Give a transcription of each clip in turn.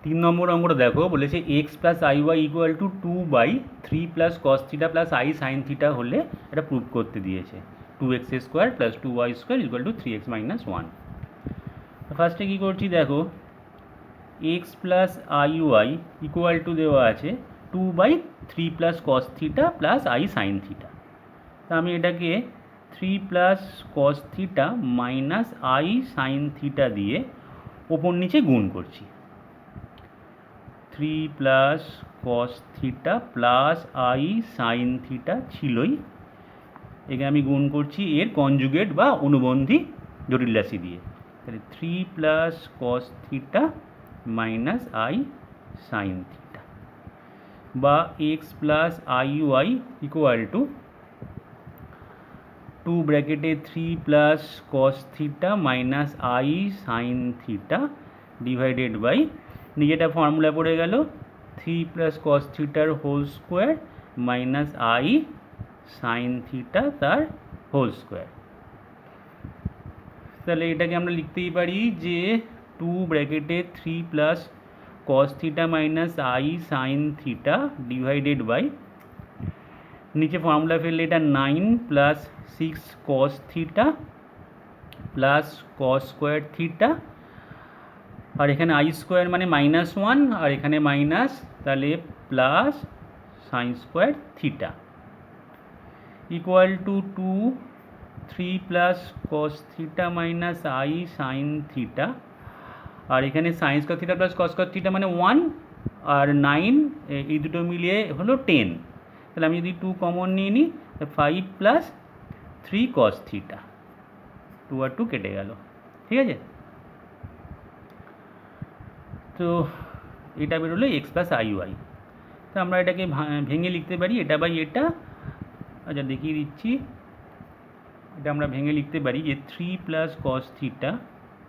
তিন নম্বর অঙ্কটা দেখো, বলেছে x plus i y equal to 2/3 plus cos theta plus i sine theta হলে এটা প্রুভ করতে দিয়েছে। 2x² plus 2y² equal to 3x-1। ফার্স্টে কী করছি দেখো, x plus i y equal to দেওয়া আছে 2/3 plus cos theta plus i sine theta. তা আমি এটাকে 3 plus cos theta minus i sine theta দিয়ে ওপর নিচে গুণ করছি। 3 plus cos theta plus i sine theta ছিলই, একে আমি গুণ করছি এর কনজুগেট বা অনুবন্ধী জটিল রাশি দিয়ে। তাহলে 3 plus cos theta minus i sine theta, বা x plus i y equal to 2 ব্র্যাকেটে 3 plus cos theta minus i sine theta divided by, নিজেটা ফর্মুলা পড়ে গেল 3 প্লাস কস থিটার whole square minus i sine theta তার whole square. তাহলে এটাকে আমরা লিখতেই পারি যে 2 ব্র্যাকেটে 3 plus cos theta minus i sine theta divided by, নিচে ফর্মুলা ফেললে এটা 9 plus 6 cos theta plus cos square theta, আর এখানে আই স্কোয়ার মানে -1 আর এখানে মাইনাস, তাহলে plus sine square theta equal to 3 plus cos theta minus i sine theta, আর এখানে sine square theta plus cos square theta মানে 1 আর 9, এই দুটো মিলিয়ে হলো 10। তাহলে আমি যদি 2 কমন নিয়ে নিই, 5 প্লাস 3 কস থিটা, 2 আর 2 কেটে গেল। ঠিক আছে, তো এটা বেরোলো এক্স প্লাস আই ওয়াই। তো আমরা এটাকে ভেঙে লিখতে পারি এটা বাই এটা। আচ্ছা দেখিয়ে দিচ্ছি, এটা আমরা ভেঙে লিখতে পারি যে 3 প্লাস কস থিটা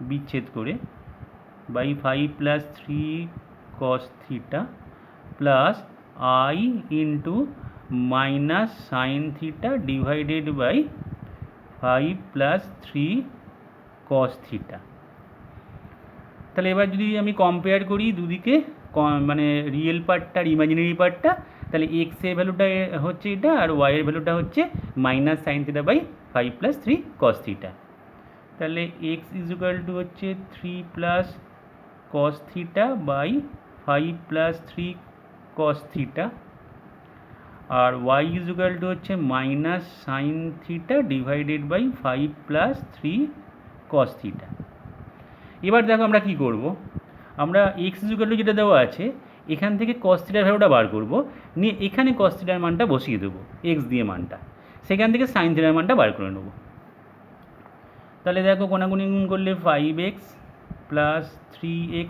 বিচ্ছেদ করে by 5 plus 3 cos theta plus i into minus sine theta divided by 5 plus 3 cos theta. তাহলে এবার যদি আমি কম্পেয়ার করি দুদিকে, মানে রিয়েল পার্টটা আর ইমাজিনারি পার্টটা, তাহলে এক্স এর ভ্যালুটা হচ্ছে এটা আর ওয়াই এর ভ্যালুটা হচ্ছে minus sine theta by 5 plus 3 cos theta. তাহলে এক্স ইজ ইকুয়াল টু হচ্ছে 3 plus cos theta by 5 plus 3 cos theta, আর ওয়াই ইজ ইকুয়াল টু হচ্ছে minus sine theta divided by 5 plus 3 cos theta. এবার দেখো আমরা কি করব, আমরা এক্স ইজ ইকুয়াল টু যেটা দেওয়া আছে এখান থেকে কস থিটার ভ্যালুটা বার করব, নিয়ে এখানে কস থিটার মানটা বসিয়ে দেবো এক্স দিয়ে মানটা, সেখান থেকে সাইন থিটার মানটা বার করে নেব। তাহলে দেখো কোনাকুনি গুণ করলে 5x plus 3x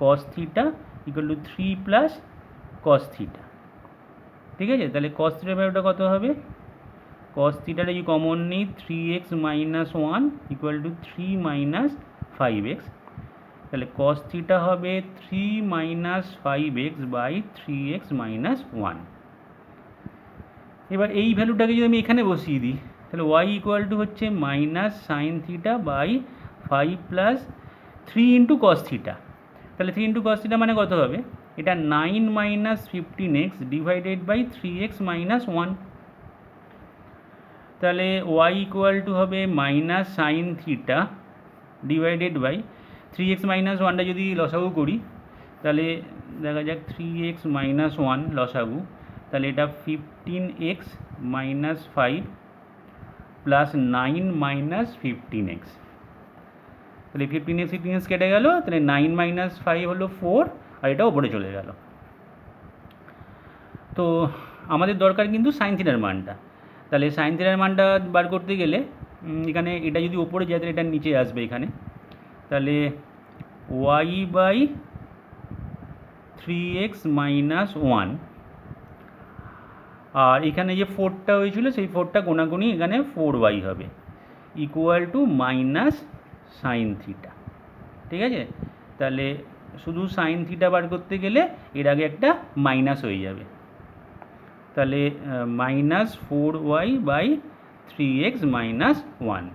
cos theta equal to 3 plus cos theta. ঠিক আছে, তাহলে কস থিটার ভ্যালুটা কত হবে, কস থিটাটা যদি কমন নিই 3x minus 1 equal to 3 minus 5x, তাহলে কস থিটা হবে 3 minus 5x by 3x minus 1। এবার এই ভ্যালুটাকে যদি আমি এখানে বসিয়ে দিই, তাহলে ওয়াই ইকুয়াল টু হচ্ছে minus sine theta by 5 plus 3 into cos theta. তাহলে 3 ইন্টু কস থিটা মানে কত হবে, এটা 9 minus 15x divided by 3x minus 1। তাহলে ওয়াই ইকুয়াল টু হবে minus sine theta divided by 3x minus 1টা যদি লসাগু করি, তাহলে দেখা যাক 3x মাইনাস 1 লসাগু, তাহলে এটা 15x minus 5 plus 9 minus 15x, তাহলে 15x কেটে গেল, তাহলে 9 মাইনাস 5 হলো 4, আর এটা ওপরে চলে গেল। তো আমাদের দরকার কিন্তু সাইন থিটার মানটা, তাহলে সাইন থিটার মানটা বার করতে গেলে এখানে এটা যদি ওপরে যায় তাহলে এটা নিচে আসবে এখানে, তাহলে ওয়াই বাই 3x মাইনাস 1, আর এখানে যে 4টা হয়েছিল সেই 4টা কোনাকুনি এখানে 4y হবে equal to minus sine theta. ঠিক আছে, তাহলে শুধু সাইন থিটা বার করতে গেলে এর আগে একটা মাইনাস হয়ে যাবে, তাহলে minus 4y by 3x minus 1,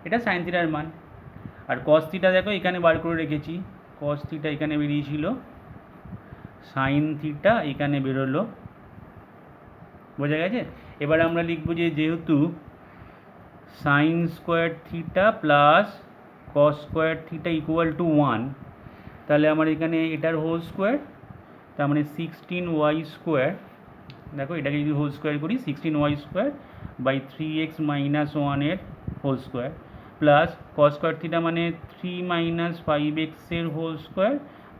এটা সাইন থিটার মান। আর কস থিটা দেখো এখানে বার করে রেখেছি, কস থিটা এখানে বেরিয়েছিল, সাইন থিটা এখানে বেরোলো, বোঝা গেছে। এবার আমরা লিখব যে যেহেতু sign square theta plus cos square theta equal to 1, তাহলে আমার এখানে এটার হোল স্কোয়ার, তার মানে 16y স্কোয়ার, দেখো এটাকে যদি হোল স্কোয়ার করি 16y square by 3x minus 1 whole square plus cos square theta মানে 3 minus 5x whole square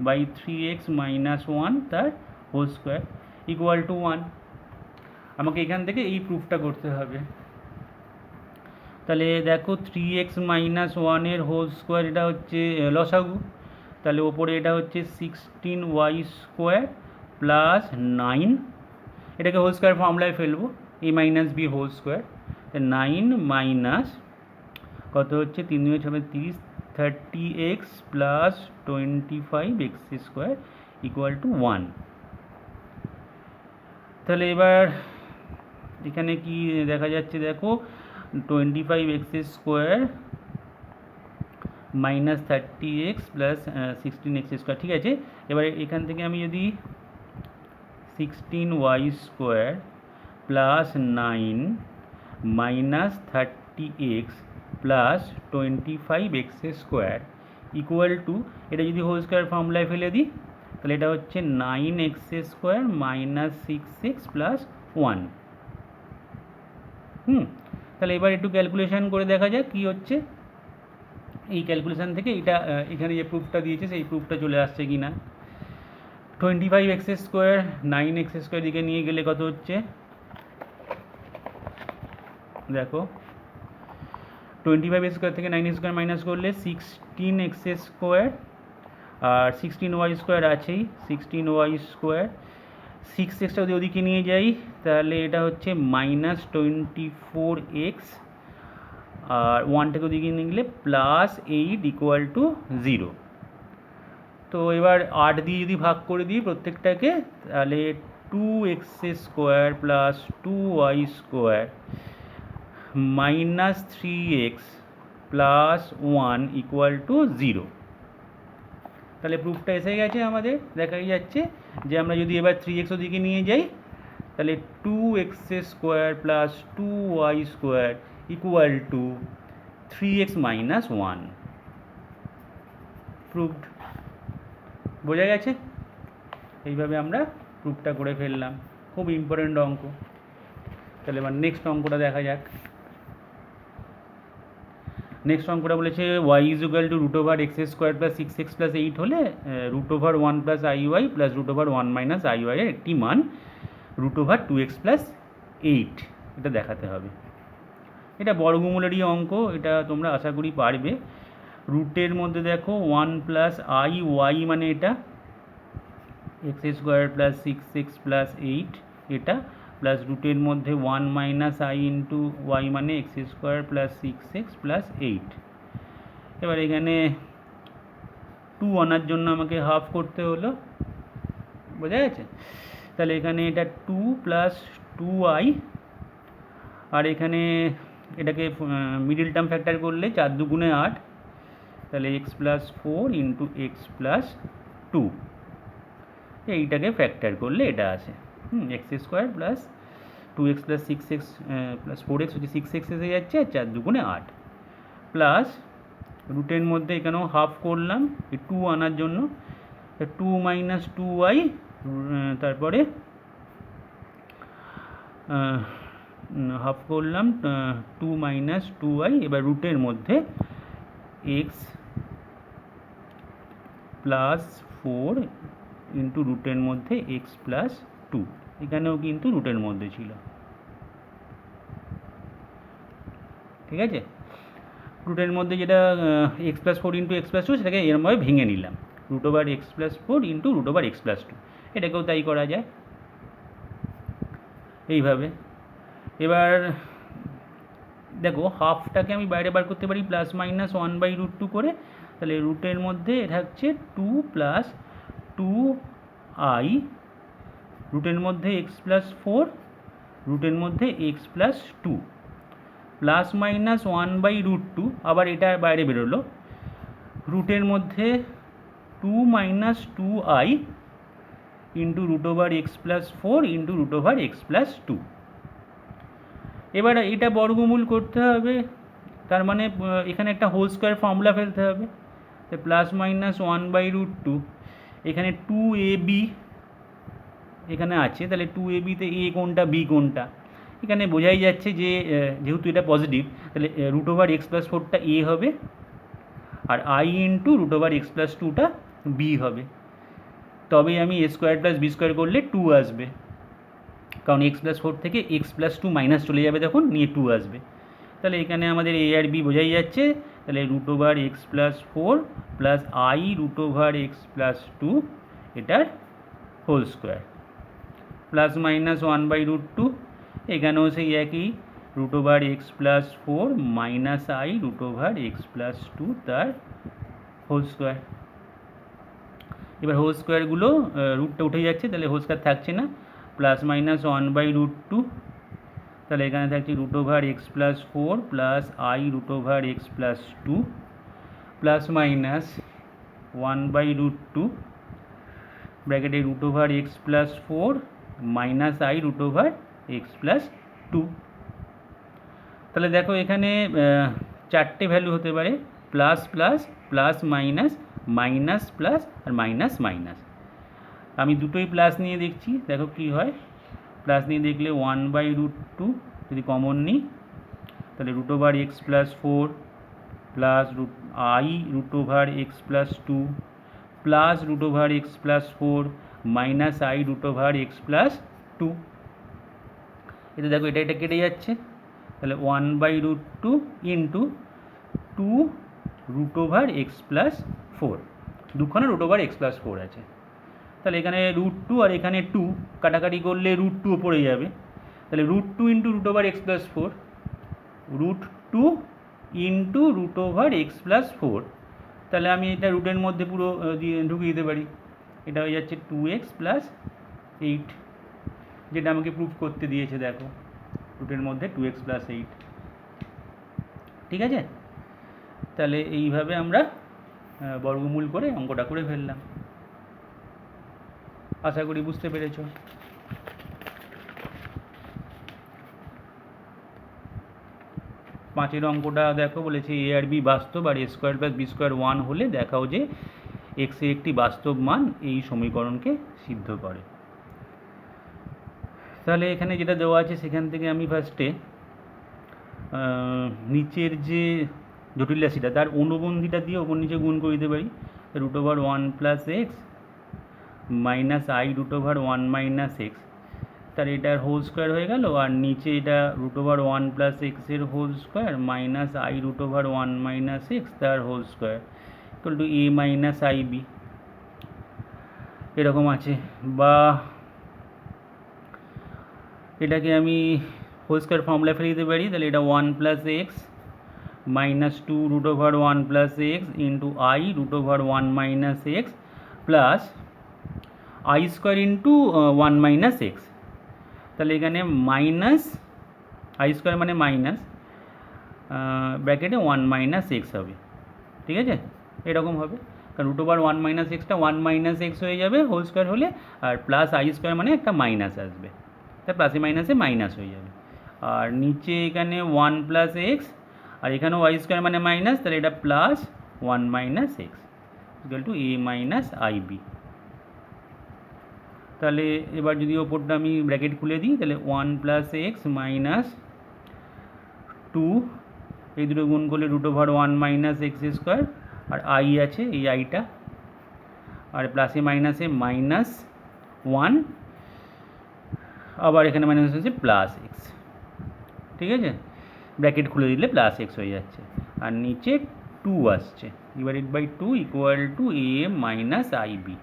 by 3x minus 1 তার হোল স্কোয়ার ইকুয়াল টু 1। আমাকে এখান থেকে এই প্রুফটা করতে হবে। তাহলে দেখো 3x মাইনাস 1 হোল স্কোয়ার এটা হচ্ছে লসাগু, তাহলে ওপরে এটা হচ্ছে 16y স্কোয়ার প্লাস 9, এটাকে হোল স্কোয়ার ফর্মুলায় ফেলবো, a minus B whole square, 9 minus কত হচ্ছে 3 × 30 30x plus 25x square equal to 1। তাহলে এবার এখানে কি দেখা যাচ্ছে, দেখো 25x square minus 30x plus 16x square, ঠিক আছে। এবার এখান থেকে আমি যদি 16y square plus 9 minus 30x plus 25x square equal two, এটা যদি হোল স্কোয়ার ফর্মুলায় ফেলে দিই তাহলে এটা হচ্ছে 9x square minus 6x plus 1। তাহলে এবার একটু ক্যালকুলেশন করে দেখা যাক কী হচ্ছে। এই ক্যালকুলেশান থেকে এটা এখানে যে প্রুফটা দিয়েছে সেই প্রুফটা চলে আসছে কি না। 25x স্কোয়ার 9x স্কোয়ার দিকে নিয়ে গেলে কত হচ্ছে, দেখো 25 স্কোয়ার থেকে 9 স্কোয়ার মাইনাস করলে 16x স্কোয়ার আর 16y স্কোয়ার আছেই, 16y স্কোয়ার 6xটা যদি ওদিকে নিয়ে যাই তাহলে এটা হচ্ছে মাইনাস 24x আর 1টাকে ওদিকে নিয়ে গেলে প্লাস 8 ইকুয়াল টু 0। তো এবার 8 দিয়ে যদি ভাগ করে দিই প্রত্যেকটাকে তাহলে 2x square plus 2y square minus 3x plus 1 equal to 0। তাহলে প্রুফটা এসে গেছে আমাদের, দেখাই যাচ্ছে যে আমরা যদি এবার 3x ওদিকে নিয়ে যাই তাহলে 2x square plus 2y square equal two 3x minus 1, proofed. বোঝা গেছে? এইভাবে আমরা প্রুফটা করে ফেললাম, খুব ইম্পর্টেন্ট অঙ্ক। তাহলে এবার নেক্সট অঙ্কটা দেখা যাক। নেক্সট অঙ্কটা বলেছে y is equal to root over x square plus 6x plus 8 হলে root over 1 plus IY plus root over 1 minus IY এর একটি মান রুট ওভার 2x প্লাস 8 এটা দেখাতে হবে। এটা বর্গমূলেরই অঙ্ক, এটা তোমরা আশা করি পারবে। রুটের মধ্যে দেখো 1 প্লাস IY মানে এটা x square plus 6x plus 8 এটা, প্লাস রুটের মধ্যে 1 মাইনাস I ইন্টু ওয়াই মানে x square plus 6x plus 8। এবার এখানে 2 আনার জন্য আমাকে হাফ করতে হলো, বোঝা গেছে। তাহলে এখানে এটা 2 প্লাস 2i আর এখানে এটাকে মিডিল টার্ম ফ্যাক্টর করলে 4 দুগুণে 8, তাহলে x plus 4 into x plus 2, এইটাকে ফ্যাক্টর করলে এটা আসে x square plus 2x plus 6x plus 4x হচ্ছে 6x এসে যাচ্ছে আর 4 দুগুণে 8 প্লাস রুটের মধ্যে এখানেও হাফ করলাম এই 2 আনার জন্য, 2 মাইনাস 2y তারপরে হাফ করলাম 2 মাইনাস 2y, এবার রুটের মধ্যে x প্লাস 4 ইন্টু রুটের মধ্যে x প্লাস 2, এখানেও কিন্তু রুটের মধ্যে ছিল, ঠিক আছে। রুটের মধ্যে যেটা x plus 4 into x plus 2 সেটাকে এরমভাবে ভেঙে নিলাম, root over x plus 4 into root over x plus 2, এটাকেও তাই করা যায় এইভাবে। এবার দেখো হাফটাকে আমি বাইরে বার করতে পারি প্লাস মাইনাস 1/√2 করে, তাহলে রুটের মধ্যে এটা হচ্ছে 2 প্লাস 2i, রুটের মধ্যে x প্লাস 4, রুটের মধ্যে x প্লাস 2 প্লাস মাইনাস 1/√2, আবার এটা বাইরে বেরোলো, রুটের মধ্যে two minus two i into root over x plus four into root over x plus two. এবার এটা বর্গমূল করতে হবে, তার মানে এখানে একটা হোল স্কোয়ার ফর্মুলা ফেলতে হবে। তো plus minus one by root two, এখানে টু এ বি এখানে আছে, তাহলে টু এ বিতে এ কোনটা বি কোনটা, এখানে বোঝাই যাচ্ছে যে যেহেতু এটা পজিটিভ তাহলে রুট ওভার এক্স প্লাস ফোরটা এ হবে আর i into root over x plus টুটা বি হবে। তবে আমি A square plus B square করলে টু আসবে, কারণ এক্স প্লাস ফোর থেকে এক্স প্লাস টু মাইনাস চলে যাবে তখন নিয়ে টু আসবে। তাহলে এখানে আমাদের এ আর বি বোঝাই যাচ্ছে, তাহলে root over x plus four plus i root over x plus two এটার whole square plus minus one by root two, এখানেও সেই একই root over x plus four minus i root over x plus two তার whole square. এবার whole স্কোয়ারগুলো রুটটা উঠে যাচ্ছে, তাহলে হোল স্কোয়ার থাকছে না, plus minus one by root two, তাহলে এখানে থাকছে root over x plus four plus i root over x plus two plus minus one by root two ব্র্যাকেটে root over x plus four minus i root over x plus two. তাহলে দেখো এখানে চারটে value হতে পারে, plus plus plus minus minus plus আর minus minus. আমি দুটোই প্লাস নিয়ে দেখছি, দেখো কি হয়। প্লাস নিয়ে দেখলে ওয়ান বাই রুট টু যদি কমন নিই তাহলে root over x plus four plus i root over x plus two plus root over x plus four minus i root over x plus two. এতে দেখো এটা কেটে যাচ্ছে, তাহলে one by root two into two root over x plus four, দুখানে root over x plus four আছে। তাহলে এখানে রুট টু আর এখানে টু কাটাকাটি করলে রুট টু পড়ে যাবে, তাহলে root two into root over x plus four, root two into root over x plus four, তাহলে আমি এটা রুটের মধ্যে পুরো ঢুকিয়ে দিতে পারি, এটা হয়ে যাচ্ছে টু এক্স প্লাস এইট, যেটা আমাকে প্রুফ করতে দিয়েছে দেখো রুটের মধ্যে টু এক্স প্লাস এইট। ঠিক আছে, তাহলে এইভাবে আমরা বর্গমূল করে অঙ্কটা করে ফেললাম। আশা করি বুঝতে পেরেছ। পাঁচের অঙ্কটা দেখো, বলেছে এ আর বি বাস্তব আর A square plus B square one হলে দেখাও যে এক্স এর একটি বাস্তব মান এই সমীকরণকে সিদ্ধ করে। তাহলে এখানে যেটা দেওয়া আছে সেখান থেকে আমি ফার্স্টে নিচের যে জটিল রাশিটা তার অনুবন্ধীটা দিয়ে ওপর নিচে গুণ করে দিতে পারি, root over one plus x minus i root over one minus x, তার এটার হোল স্কোয়ার হয়ে গেল, আর নিচে এটা রুট ওভার ওয়ান প্লাস এক্সের whole square minus i root over one minus x তার whole square equal to A minus i B, এরকম আছে। বা এটাকে আমি হোল স্কোয়ার ফর্মুলা ফেলে দিতে পারি, তাহলে এটা one plus x minus two root over one plus x into i root over one minus x plus i square into one minus x, তাহলে এখানে মাইনাস আই স্কোয়ার মানে মাইনাস ব্র্যাকেটে one minus x হবে। ঠিক আছে, এরকম হবে, কারণ রুট ওভার ওয়ান মাইনাস এক্সটা ওয়ান মাইনাস এক্স হয়ে যাবে হোল স্কোয়ার হলে, আর প্লাস আই স্কোয়ার মানে একটা মাইনাস আসবে, তাই প্লাসে মাইনাসে মাইনাস হয়ে যাবে। আর নিচে এখানে ওয়ান প্লাস এক্স আর এখানেও ওয়াই স্কোয়ার মানে মাইনাস, তাহলে এটা plus one minus x equal to A minus i B. তাহলে এবার যদি ওপরটা আমি ব্র্যাকেট খুলে দিই, তাহলে one plus x minus two, এই দুটো গুণ করলে root over one minus x square, আর আই আছে এই আইটা, আর প্লাসে মাইনাসে মাইনাস ওয়ান, আবার এখানে মাইনাস হচ্ছে প্লাস এক্স। ঠিক আছে, ব্র্যাকেট খুলে দিলে প্লাস এক্স হয়ে যাচ্ছে, আর নিচে টু আসছে, divided by two equal to A minus i B.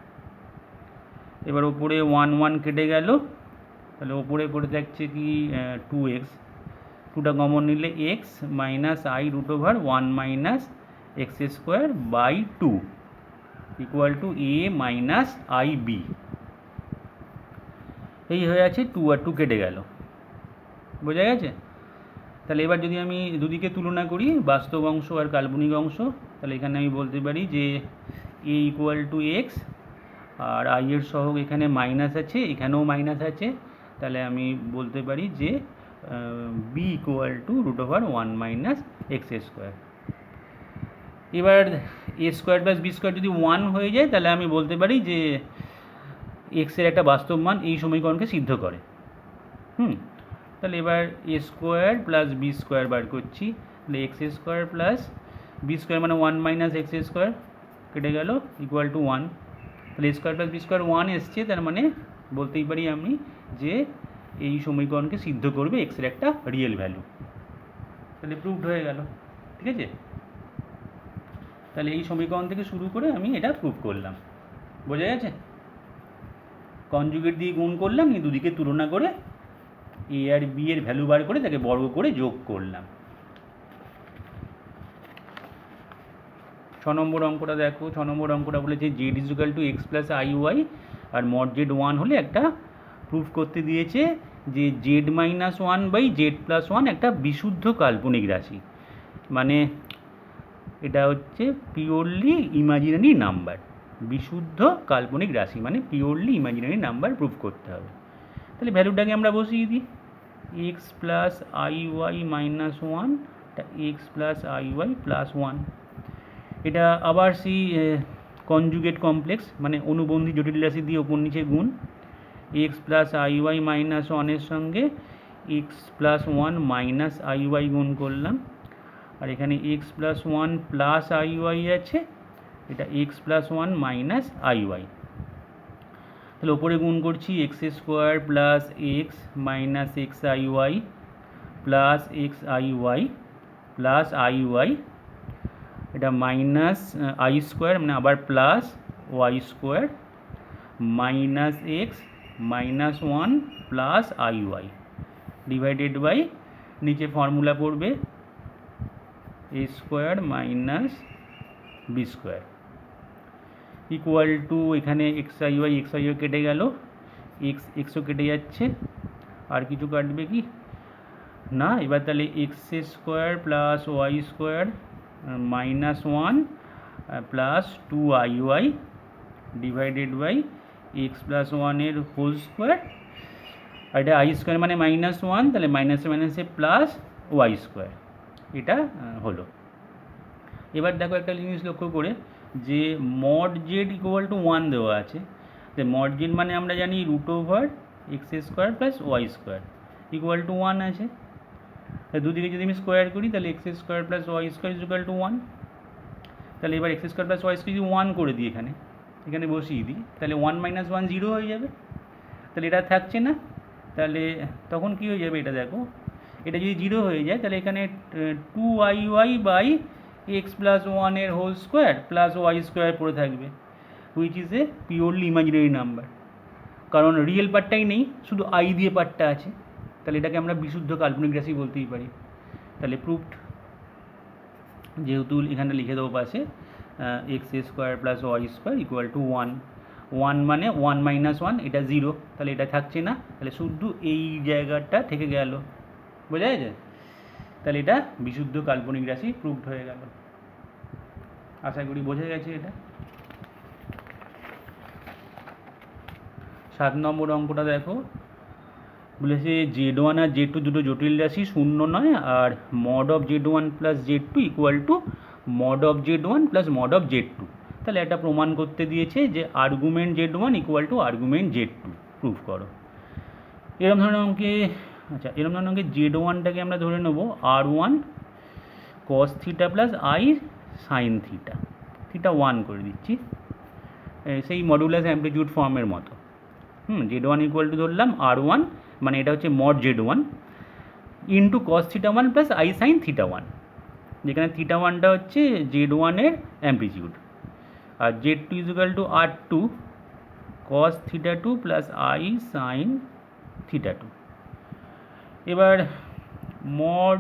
এবার ওপরে ওয়ান ওয়ান কেটে গেল, তাহলে ওপরে পড়ে থাকছে কি টু এক্স, টুটা কমন নিলে x minus i root over one minus x square by two equal to A minus i B. এই হয়ে আছে, টু আর টু কেটে গেল, বোঝা গেছে। তাহলে এবার যদি আমি দুদিকে তুলনা করি বাস্তব অংশ আর কাল্পনিক অংশ, তাহলে এখানে আমি বলতে পারি যে এ ইকুয়াল টু এক্স, আর আই এর সহগ এখানে মাইনাস আছে, এখানেও মাইনাস আছে, তাহলে আমি বলতে পারি যে B equal to root over 1 minus x square. এবার A square plus B square যদি 1 হয়ে যায় তাহলে আমি বলতে পারি যে এক্সের একটা বাস্তব মান এই সমীকরণকে সিদ্ধ করে। তাহলে এবার A square plus B square বার করছি, তাহলে x square plus B square মানে 1 মাইনাস এক্স স্কোয়ার কেটে গেল ইকুয়াল টু 1। তাহলে এ স্কোয়ার প্লাস বি স্কোয়ার 1 এসছে, তার মানে বলতেই পারি আমি যে এই সমীকরণকে সিদ্ধ করবে এক্সের একটা রিয়েল ভ্যালু। তাহলে প্রুভড হয়ে গেল, ঠিক আছে। তাহলে এই সমীকরণ থেকে শুরু করে আমি এটা প্রুভ করলাম, বোঝা গেছে। কনজুগেট দিয়ে গুণ করলাম, নিয়ে দুদিকে তুলনা করে এ আর বি এর ভ্যালু বার করে তাকে বর্গ করে যোগ করলাম। 6 নম্বর অঙ্কটা দেখো। 6 নম্বর অঙ্কটা বলেছে Z equal to x plus i y, আর মড জেড 1 হলে একটা প্রুফ করতে দিয়েছে যে Z minus 1 by Z plus 1 একটা বিশুদ্ধ কাল্পনিক রাশি, মানে এটা হচ্ছে পিওরলি ইমাজিনারি নাম্বার। বিশুদ্ধ কাল্পনিক রাশি মানে পিওরলি ইমাজিনারি নাম্বার প্রুফ করতে হবে। তাহলে ভ্যালুটাকে আমরা বসিয়ে দিই, x plus i y minus 1, x plus i y plus 1। এটা আবার সেই কনজুগেট কমপ্লেক্স, মানে অনুবন্ধী জটিল রাশি দিয়ে ওপর নিচে গুণ। X plus i y minus 1-এর সঙ্গে x plus 1 minus i y গুণ করলাম, আর এখানে x plus 1 plus i y আছে, এটা x plus 1 minus i y. তাহলে ওপরে গুণ করছি x square plus x minus x i y plus x i y plus i y, এটা মাইনাস আই স্কোয়ার মানে আবার plus y square minus x minus 1 plus i y divided by নিচে formula পড়বে a square minus b square equal to এখানে x i y কেটে গেল, এক্সও কেটে যাচ্ছে, আর কিছু কাটবে কি না। এবার তাহলে x square plus y square minus 1 plus 2 i y divided by x plus 1-এর হোল স্কোয়ার, আর এটা আই স্কোয়ার মানে মাইনাস 1, তাহলে মাইনাসে মাইনাসে প্লাস ওয়াই স্কোয়ার, এটা হলো। এবার দেখো একটা জিনিস লক্ষ্য করে যে মড জেড ইকুয়াল টু 1 দেওয়া আছে, তো মড জেড মানে আমরা জানি root over x square plus y square equal to 1 আছে। দুদিকে যদি আমি স্কোয়ার করি তাহলে x square plus y square equal to 1। তাহলে এবার x square plus y square যদি 1 করে দিই এখানে বসিয়ে দিই, তাহলে 1 মাইনাস 1 0 হয়ে যাবে, তাহলে এটা থাকছে না। তাহলে তখন কী হয়ে যাবে, এটা দেখো, এটা যদি 0 হয়ে যায় তাহলে এখানে 2 i y by x plus 1-এর whole square plus y square পড়ে থাকবে, which is a purely imaginary number, কারণ রিয়েল পার্টটাই নেই, শুধু আই দিয়ে পার্টটা আছে। তাহলে এটাকে আমরা বিশুদ্ধ কাল্পনিক রাশি বলতেই পারি। তাহলে প্রুফড, যেহেতু এখানে লিখে দেবো পাশে x square plus y square equal to 1 মানে 1 মাইনাস 1, এটা 0, তাহলে এটা থাকছে না, তাহলে শুধু এই জায়গাটা থেকে গেল, বোঝা যায়। তাহলে এটা বিশুদ্ধ কাল্পনিক রাশি প্রুভড হয়ে গেল। আশা করি বোঝা গেছে এটা। 7 নম্বর অঙ্কটা দেখো, বলেছে Z1 আর Z2 দুটো জটিল রাশি শূন্য নয়, আর mod of Z1 plus Z2 equal to mod of Z1 plus mod of Z2। তাহলে এটা প্রমাণ করতে দিয়েছে যে argument Z1 equal to argument Z2 prove করো। এরকম ধরনের অঙ্কে Z1টাকে আমরা ধরে নেব R1 cos theta plus I sine theta, theta 1 করে দিচ্ছি, সেই মডুলাস অ্যামপ্লিটিউড ফর্মের মতো। Z1 ইকুয়াল টু ধরলাম R1 মানে এটা হচ্ছে mod Z1 into cos theta 1 plus i sine theta 1, যেখানে থিটা 1টা হচ্ছে Z1-এর অ্যামপ্লিটিউড, আর Z2 equal to R2 cos theta 2 plus i sine theta 2। এবার mod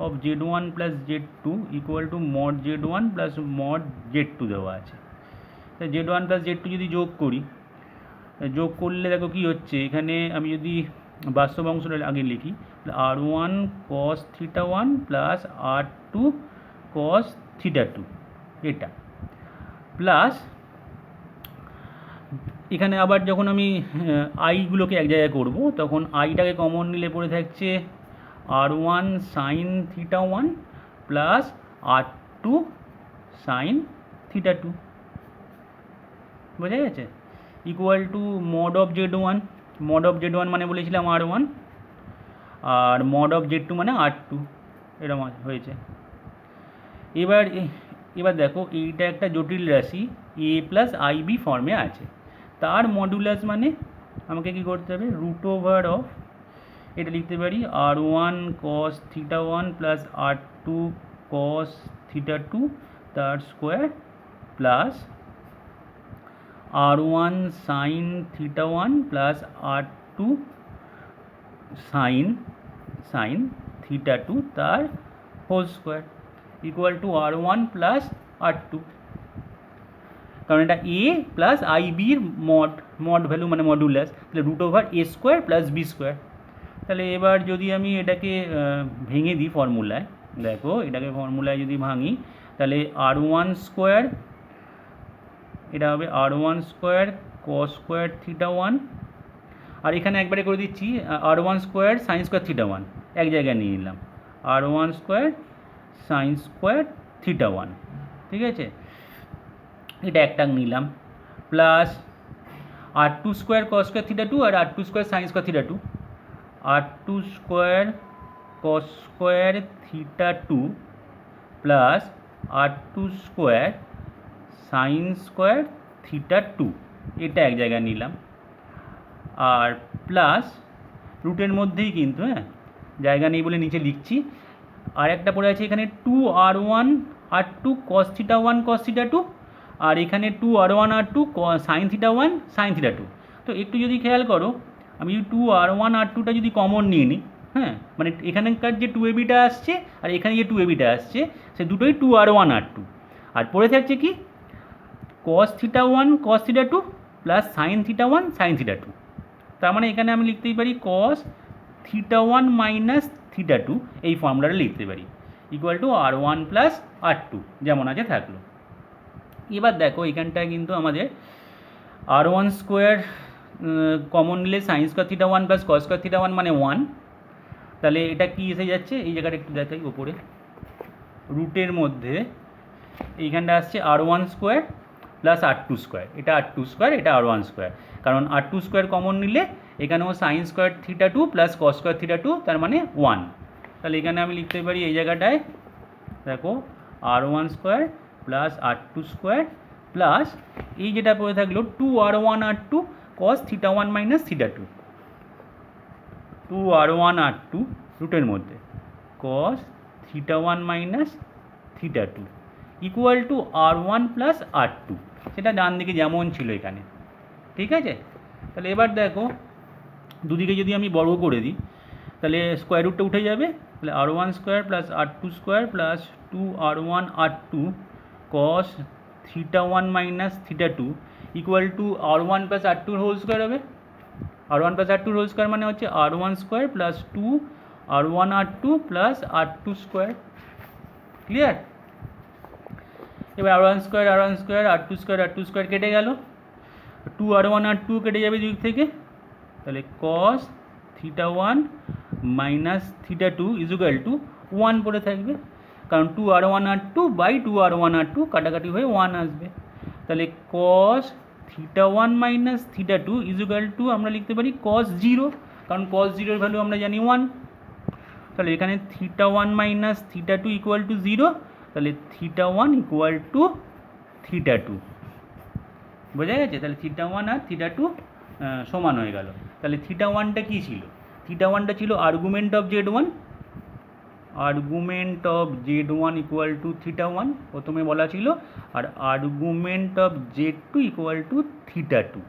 of Z1 plus Z2 equal to mod Z1 plus mod Z2 দেওয়া আছে। তা Z1 plus Z2 যদি যোগ করি, যোগ করলে দেখো কী হচ্ছে, এখানে আমি যদি বাস্তব অংশটা আগে লিখি, R1 cos theta 1 plus R2 cos theta 2 এটা প্লাস এখানে আবার যখন আমি আইগুলোকে এক জায়গায় করব তখন আইটাকে কমন নিলে পড়ে থাকছে r1 sine theta 1 plus r2 sine theta 2, বোঝা গেছে, equal to mod of z1, mod of z1 মানে বলেছিলাম r1, R mod of z2 মানে r2, এরকম হয়েছে। এবার দেখো এইটা একটা জটিল রাশি a প্লাস আই বি ফর্মে আছে, তার মডুলাস মানে আমাকে কি করতে হবে, রুট ওভার অফ, এটা লিখতে পারি r1 cos theta 1 plus r2 cos theta 2 তার square plus r1 sine theta 1 plus r2 sine theta 2 তার whole square equal to r1 plus r2, কারণ এটা a প্লাস আই বির মড ভ্যালু মানে modulus, তাহলে root over a square plus B square. তাহলে এবার যদি আমি এটাকে ভেঙে দিই ফর্মুলায়, দেখো এটাকে ফর্মুলায় যদি ভাঙি তাহলে r1 স্কোয়ার, এটা হবে r1 square cos square theta 1, আর এখানে একবারে করে দিচ্ছি r1 square sine square theta 1, এক জায়গায় নিয়ে নিলাম r1 square sine square theta 1, ঠিক আছে, এটা একটা নিলাম plus r2 square cos square theta 2 আর r2 square sine square theta 2, r2 square cos square theta 2 plus r2 square sine square theta 2, এটা এক জায়গায় নিলাম, আর প্লাস রুটের মধ্যেই কিন্তু, হ্যাঁ জায়গা নেই বলে নিচে লিখছি, আর একটা পড়ে আছে এখানে 2r1 r2 cos theta 1 cos theta 2, আর এখানে 2r1 r2 sine theta 1 sign theta 2। তো একটু যদি খেয়াল করো, আমি যদি 2r1 r2টা যদি কমন নিয়ে নিই, হ্যাঁ মানে এখানকার যে 2abটা আসছে আর এখানে যে 2abটা আসছে সে দুটোই 2r1 r2, আর পড়ে থাকছে কি cos theta 1 cos theta 2 plus sign theta 1 sign theta 2, তার মানে এখানে আমি লিখতেই পারি cos থিটা 1 মাইনাস থিটা 2, এই ফর্মুলাটা লিখতে পারি equal to r1 plus r2 যেমন আছে থাকলো। এবার দেখো এখানটায় কিন্তু আমাদের r1 স্কোয়ার কমন নিলে sign square theta 1 plus cos square theta 1 মানে 1, তাহলে এটা কি এসে যাচ্ছে, এই জায়গাটা একটু দেখাই ওপরে রুটের মধ্যে এইখানটা আসছে r1 square plus r2 square, এটা r2 স্কোয়ার এটা r1 স্কোয়ার, কারণ r2 স্কোয়ার কমন নিলে এখানেও sign square theta 2 plus cos square theta 2 তার মানে 1, তাহলে এখানে আমি লিখতে পারি এই জায়গাটায় দেখো r1 square plus r2 square plus এই যেটা পড়ে থাকলো 2r1 r2 cos theta 1 minus theta 2, 2r1 r2 রুটের মধ্যে cos theta 1 minus theta 2 equal to r1 plus r2, সেটা ডান দিকে যেমন ছিল এখানে, ঠিক আছে। তাহলে এবার দেখো দুদিকে যদি আমি বর্গ করে দিই তাহলে স্কোয়ার রুটটা উঠে যাবে, তাহলে r1 square plus r2 square plus 2r1 r2 cos theta 1 minus theta 2 equal to r1 plus r2 whole square হবে, r1 plus r2 whole square মানে হচ্ছে r1 square plus 2r1 r2 plus r2 square, clear. এবার r1 square r2 square কেটে গেল, 2r1 r2 কেটে যাবে দিক থেকে, তাহলে cos theta 1 minus theta 2 equal to 1 পড়ে থাকবে, কারণ 2r1 r2 by 2r1 r2 কাটাকাটি হয়ে 1 আসবে, তাহলে cos theta 1 minus theta 2 equal to আমরা লিখতে পারি cos 0, কারণ cos 0 এর ভ্যালু আমরা জানি 1, তাহলে এখানে theta 1 minus theta 2 equal two 0, তাহলে থিটা 1 ইকুয়াল টু থিটা 2, বোঝা গেছে। তাহলে থিটা 1 আর থিটা 2 সমান হয়ে গেল। তাহলে থিটা 1টা কী ছিল, থিটা 1টা ছিল argument of z1, argument of z1 equal to theta 1 প্রথমে বলা ছিল, আর argument of z2 equal to theta 2,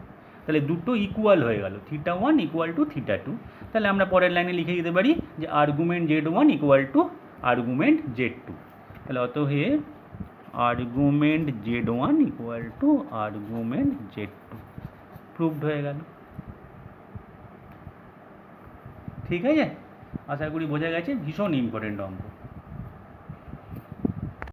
তাহলে দুটো ইকুয়াল হয়ে গেল, থিটা 1 ইকুয়াল টু থিটা 2, তাহলে আমরা পরের লাইনে লিখে দিতে পারি যে argument z1 equal to argument z2, তাহলে অতএব argument z1 equal to argument z2 proved হয়ে গেল, ঠিক আছে। আশা করি বোঝা গেছে, ভীষণ ইম্পর্টেন্ট অঙ্ক।